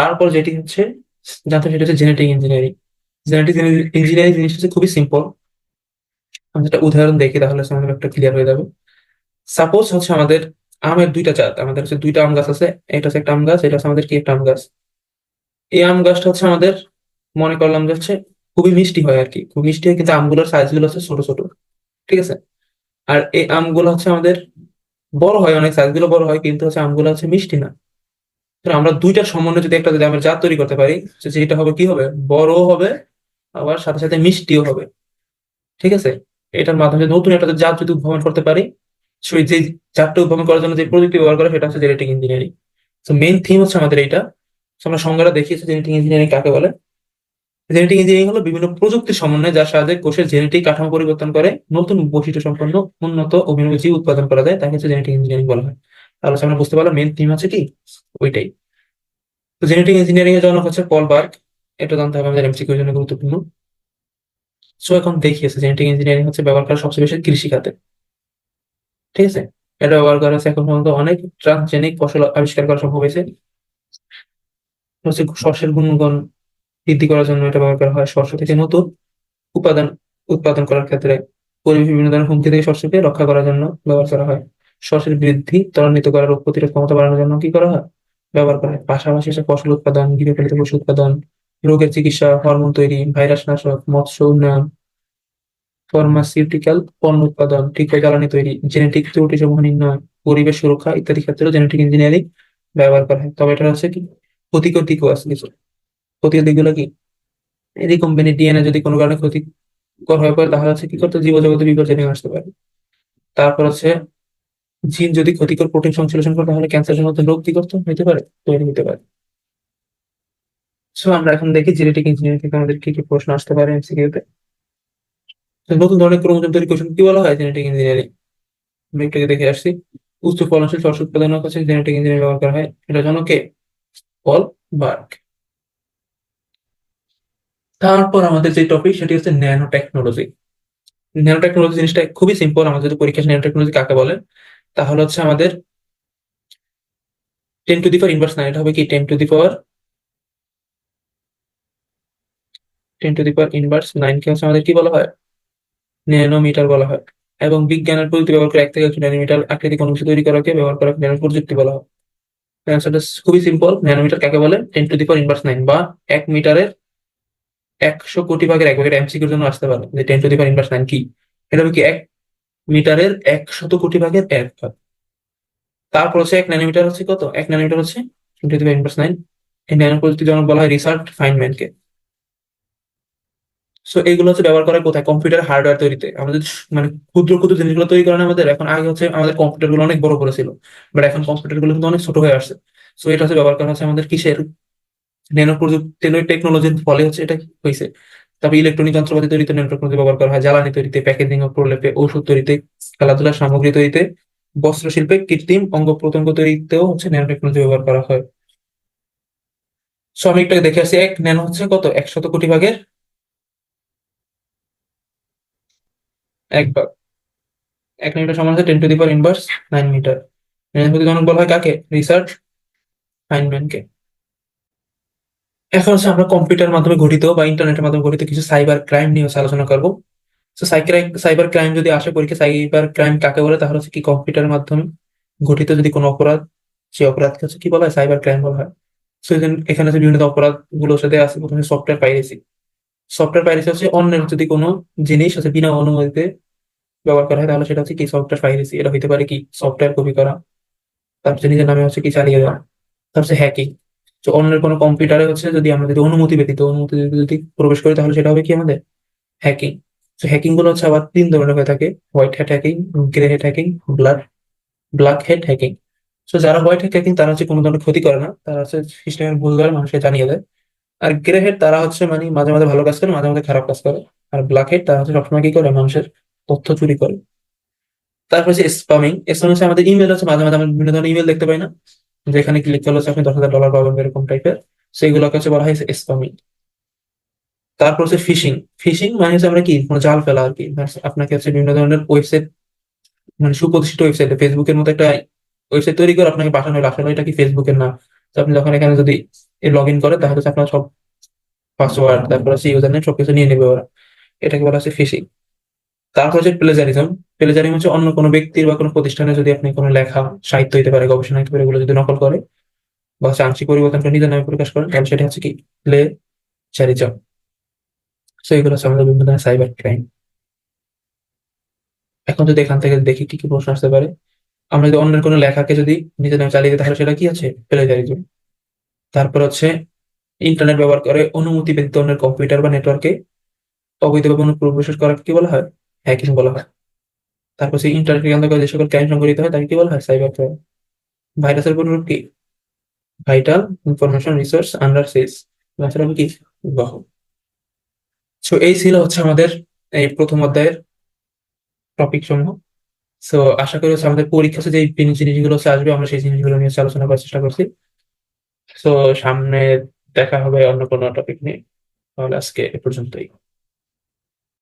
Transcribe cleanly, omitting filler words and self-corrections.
তারপর যেটি হচ্ছে জানতে হবে সেটা হচ্ছে জেনেটিক ইঞ্জিনিয়ারিং। জেনেটিক ইঞ্জিনিয়ারিং জিনিসটা হচ্ছে খুবই সিম্পল। আমি একটা উদাহরণ দেখি তাহলে হচ্ছে আমাদের একটা ক্লিয়ার হয়ে যাবে। সাপোজ হচ্ছে আমাদের আমের দুইটা জাত, আমাদের হচ্ছে দুইটা আম গাছ আছে। এটা হচ্ছে একটা আম গাছ, এটা হচ্ছে আমাদের কি একটা আম গাছ। এই আম গাছটা হচ্ছে আমাদের, মনে করলাম যে হচ্ছে খুবই মিষ্টি হয় আর কি, খুব মিষ্টি হয়, কিন্তু আমগুলোর সাইজ গুলো হচ্ছে ছোট ছোট। ঠিক আছে। আর এই আমগুলো হচ্ছে আমাদের বড় হয়, অনেক সাইজ গুলো বড় হয়, কিন্তু হচ্ছে আমগুলো হচ্ছে মিষ্টি না। তো আমরা দুইটার সমন্বয়ে যদি একটা যদি আমের জাত তৈরি করতে পারি, তো যেটা হবে কি হবে, বড়ও হবে, আবার সাথে সাথে মিষ্টিও হবে। ঠিক আছে। এটার মাধ্যমে নতুন একটা জাত যদি উদ্ভাবন করতে পারি, সেই যে জাতটা উদ্ভাবন করার জন্য যে প্রযুক্তি ব্যবহার করে সেটা হচ্ছে জেনেটিক ইঞ্জিনিয়ারিং। তো মেইন থিম হচ্ছে আমাদের এইটা। তো আমরা সংজ্ঞাটা দেখিয়েছি জেনেটিক ইঞ্জিনিয়ারিং কাকে বলে। জেনেটিক ইঞ্জিনিয়ারিং হলো বিভিন্ন প্রযুক্তির সমন্বয় যার সাহায্যে কোষের জেনেটিক কাঠামো পরিবর্তন করে নতুন বৈশিষ্ট্য সম্পন্ন উন্নত অভিনব জীব উৎপাদন করা যায়, তাকে হচ্ছে জেনেটিক ইঞ্জিনিয়ারিং বলা হয়। তাহলে হচ্ছে আমরা বুঝতে পারলাম মেইন থিম হচ্ছে কি ওইটাই। তো জেনেটিক ইঞ্জিনিয়ারিং এর জনক হচ্ছে পল বার্গ। এটা জানতে হবে আমাদের এমসিকিউ এর জন্য গুরুত্বপূর্ণ। সো এখন দেখিয়েছে জেনেটিক ইঞ্জিনিয়ারিং হচ্ছে ব্যবহার করা সবচেয়ে বেশি কৃষি খাতে। ঠিক আছে। এটা ব্যবহার করা হচ্ছে এখন পর্যন্ত অনেক ট্রান্সজেনিক ফসল আবিষ্কার করা সম্ভব হয়েছে। হচ্ছে শস্যের গুণমান বৃদ্ধি করার জন্য এটা ব্যবহার করা হয়, শস্য থেকে নতুন উপাদান উৎপাদন করার ক্ষেত্রে, পরিবেশ বিভিন্ন ধরনের হুমকি থেকে শস্যকে রক্ষা করার জন্য ব্যবহার করা হয়, শস্যের বৃদ্ধি ত্বরান্বিত করার রোগ প্রতিরোধ ক্ষমতা বাড়ানোর জন্য কি করা হয়, ব্যবহার করা হয়। পাশাপাশি হচ্ছে ফসল উৎপাদন, গৃহপালিত পশু উৎপাদন, রোগের চিকিৎসা, হরমোন তৈরি, ভাইরাস নাশক, মৎস্য উন্নয়ন, ফার্মাসিউটিক্যাল পণ্য উৎপাদন, টিকা জ্বালানি তৈরি, জেনেটিক ত্রুটি সমূহ নির্ণয়, পরিবেশ সুরক্ষা ইত্যাদি ক্ষেত্রেও জেনেটিক ইঞ্জিনিয়ারিং ব্যবহার করা হয়। তবে এটা হচ্ছে কি ক্ষতিকর দিকও আছে কিছু। ক্ষতিকর দিকগুলো কি, এই কোম্পানির ডিএনএ যদি কোনো কারণে ক্ষতিকর হয়ে পড়ে তাহলে হচ্ছে কি করতে জীবজগতে বিপর্যয় নেমে আসতে পারে। তারপর হচ্ছে জিন যদি ক্ষতিকর প্রোটিন সংশ্লেষণ করে তাহলে ক্যান্সারের মতো রোগ কি করতে হতে পারে, তৈরি হতে পারে। সো আমরা এখন দেখি জেনেটিক ইঞ্জিনিয়ারিং থেকে আমাদের কি কি প্রশ্ন আসতে পারে এমসিকিউ তে। তো নতুন ধরনের ক্রোমোজোম তৈরি কোশ্চেন কি বলা হয়, জেনেটিক ইঞ্জিনিয়ারিং। আমরা একটু আগে দেখে আসছি। উচ্চ ফলনশীল শস্য উৎপাদনের কাছে জেনেটিক ইঞ্জিনিয়ারিং ব্যবহার করা হয়, এটা জন্য কে, পল বার্গ। তারপর আমাদের যে টপিক সেটি হচ্ছে ন্যানো টেকনোলজি। ন্যানো টেকনোলজি জিনিসটা খুবই সিম্পল। আমাদের যদি পরীক্ষা ন্যানো টেকনোলজি কাকে বলে, তাহলে হচ্ছে আমাদের 10⁻⁹ এটা হবে কি 10⁻⁹ কে হচ্ছে আমাদের কি বলা হয়, ন্যানোমিটার বলা হয়। এবং বিজ্ঞানের প্রযুক্তি ব্যবহার করে 1 থেকে 1 ন্যানোমিটার আকৃতি কোনো কিছু তৈরি করাকে ব্যবহার করা ন্যানো প্রযুক্তি বলা হয়। অ্যান্সারটা খুবই সিম্পল, ন্যানোমিটার কাকে বলে, 10⁻⁹ বা 1 মিটারের 100 কোটি ভাগের 1 ভাগ। এটা এমসিকিউর জন্য আসতে পারে যে 10⁻⁹ কি। এটা হবে কি 1 মিটারের 100 কোটি ভাগের 1 ভাগ। তারপর হচ্ছে 1 ন্যানোমিটার হচ্ছে কত, 1 ন্যানোমিটার হচ্ছে 10⁻⁹। এই ন্যানো প্রযুক্তির জনক বলা হয় রিচার্ড ফাইনম্যানকে। সো এইগুলো হচ্ছে ব্যবহার করা কোথায়, কম্পিউটার হার্ডওয়্যার তৈরিতে। আমাদের মানে ক্ষুদ্র ক্ষুদ্র জিনিসগুলো তৈরি করা না আমাদের এখন, আগে হচ্ছে আমাদের কম্পিউটার গুলো অনেক বড় বড় ছিল, বাট এখন কম্পিউটার গুলো কিন্তু অনেক ছোট হয়ে আসছে। সো এটা হচ্ছে ব্যবহার করা হচ্ছে আমাদের কিসের, ন্যানো প্রযুক্তি, ন্যানো টেকনোলজির ফলে হচ্ছে এটা হয়েছে। তারপর ইলেকট্রনিক যন্ত্রপাতি তৈরিতে ন্যানো টেকনোলজি ব্যবহার করা হয়, জ্বালানি তৈরিতে, প্যাকেজিং ও প্রলেপে, ওষুধ তৈরিতে, খেলাধুলার সামগ্রী তৈরিতে, বস্ত্র শিল্পে, কৃত্রিম অঙ্গ প্রত্যঙ্গ তৈরিতেও হচ্ছে ন্যানো টেকনোলজি ব্যবহার করা হয়। সো আমি একটু দেখে আসি, 1 ন্যানো হচ্ছে কত, 100 কোটি ভাগের 1 ভাগ। 1 ন্যানোমিটার সমান হচ্ছে 10⁻⁹ মিটার। জনক বলা হয় কাকে, রিচার্ড ফাইনম্যানকে। এখন হচ্ছে আমরা কম্পিউটার মাধ্যমে গঠিত বা ইন্টারনেটের মাধ্যমে গঠিত কিছু সাইবার ক্রাইম নিয়ে হচ্ছে আলোচনা করবো। তো সাইবার ক্রাইম যদি আসে পরীক্ষা, সাইবার ক্রাইম কাকে বলে, তাহলে হচ্ছে কি কম্পিউটারের মাধ্যমে গঠিত যদি কোনো অপরাধ, সেই অপরাধকে হচ্ছে কি বলা হয়, সাইবার ক্রাইম বলা হয়। সো এখানে হচ্ছে বিভিন্ন অপরাধ গুলোর সাথে আছে প্রথমে সফটওয়্যার পাইরেসি। সফটওয়্যার পাইরেসি হচ্ছে অন্যের যদি কোনো জিনিস হচ্ছে বিনা অনুমতিতে ব্যবহার করা হয় তাহলে সেটা হচ্ছে কি সফটওয়্যার পাইরেসি। এটা হতে পারে কি সফটওয়্যার কপি করা, তারপর নিজের নামে হচ্ছে কি চালিয়ে দেওয়া, তারপর হচ্ছে হ্যাকিং। তো অন্যের কোনো কম্পিউটারে হচ্ছে যদি আমরা যদি অনুমতি যদি প্রবেশ করি তাহলে সেটা হবে কি আমাদের হ্যাকিং। তো হ্যাকিং গুলো হচ্ছে আবার 3 ধরনের হয়ে থাকে, white hat hacking, grey hat hacking, black hat hacking. তো যারা হোয়াইট হ্যাট হ্যাকিং তারা হচ্ছে কোনো ধরনের ক্ষতি করে না, তারা হচ্ছে সিস্টেমের ভুল ধরে মানুষকে জানিয়ে দেয়। আর গ্রে হেড তারা হচ্ছে মানে মাঝে মাঝে ভালো কাজ করে, মাঝে মাঝে খারাপ কাজ করে। আর ব্ল্যাক হেড তারা হচ্ছে সবসময় কি করে, মানুষের তথ্য চুরি করে। তারপর হচ্ছে স্পামিং। স্পামিং হচ্ছে আমাদের ইমেল হচ্ছে মাঝে মাঝে আমরা বিভিন্ন ধরনের ইমেল দেখতে পাই না, যেখানে ক্লিক করলে হচ্ছে আপনি $10,000 পাবেন এরকম টাইপের, সেইগুলোকে হচ্ছে বলা হয় স্পামিং। তারপর হচ্ছে ফিশিং। ফিশিং মানে হচ্ছে আমরা কি কোনো জাল ফেলা আর কি, আপনাকে হচ্ছে বিভিন্ন ধরনের ওয়েবসাইট, মানে সুপ্রতিষ্ঠিত ওয়েবসাইটে ফেসবুকের মতো একটা ওয়েবসাইট তৈরি করে আপনাকে পাঠানো হলো, আসলে এটা কি ফেসবুকের না। তো আপনি যখন এখানে যদি লগ ইন করে, তাহলে হচ্ছে আপনার সব পাসওয়ার্ড, তারপর হচ্ছে ইউজার নেম সবকিছু নিয়ে নেবে ওরা। এটাকে বলা হচ্ছে ফিশিং। তারপর হচ্ছে প্লেজারিজম। প্লেজারিজম হচ্ছে অন্য কোনো ব্যক্তির বা কোনো প্রতিষ্ঠানে যদি আপনি কোনো লেখা, সাহিত্য হইতে পারে, গবেষণা হইতে পারে, এগুলো যদি নকল করে বা হচ্ছে আংশিক পরিবর্তন করে নিজের নামে প্রকাশ করেন, তাহলে সেটা হচ্ছে কি প্লেজারিজম। সো এগুলো হচ্ছে আমাদের বিভিন্ন ধরনের সাইবার ক্রাইম। এখন যদি এখান থেকে দেখি কি কি প্রশ্ন আসতে পারে, আমরা যদি অন্যের কোনো লেখাকে যদি নিজের নামে চালিয়ে দিই, তাহলে সেটা কি আছে? প্লেজারিজম। তারপর হচ্ছে ইন্টারনেট ব্যবহার করে অনুমতি ব্যতীত অন্যের কম্পিউটার বা নেটওয়ার্কে অবৈধভাবে অনুপ্রবেশ করাকে কি বলা হয়? হ্যাকিং বলা হয়। তারপর হচ্ছে ইন্টারনেট কেন্দ্র করে যে সকল ক্রাইম সংঘটিত হয় তাকে কি বলা হয়? Cyber crime. ভাইরাসের পূর্ণরূপ কি? ভাইটাল ইনফরমেশন রিসোর্স আন্ডার সিজ। ভাষার কি? বাহ। সো এই ছিল হচ্ছে আমাদের এই প্রথম অধ্যায়ের টপিক সমূহ। সো আশা করি হচ্ছে আমাদের পরীক্ষা যে জিনিসগুলো হচ্ছে আসবে, আমরা সেই জিনিসগুলো নিয়ে হচ্ছে আলোচনা করার চেষ্টা করছি। সো সামনে দেখা হবে অন্য কোনো টপিক নিয়ে। তাহলে আজকে এ পর্যন্তই।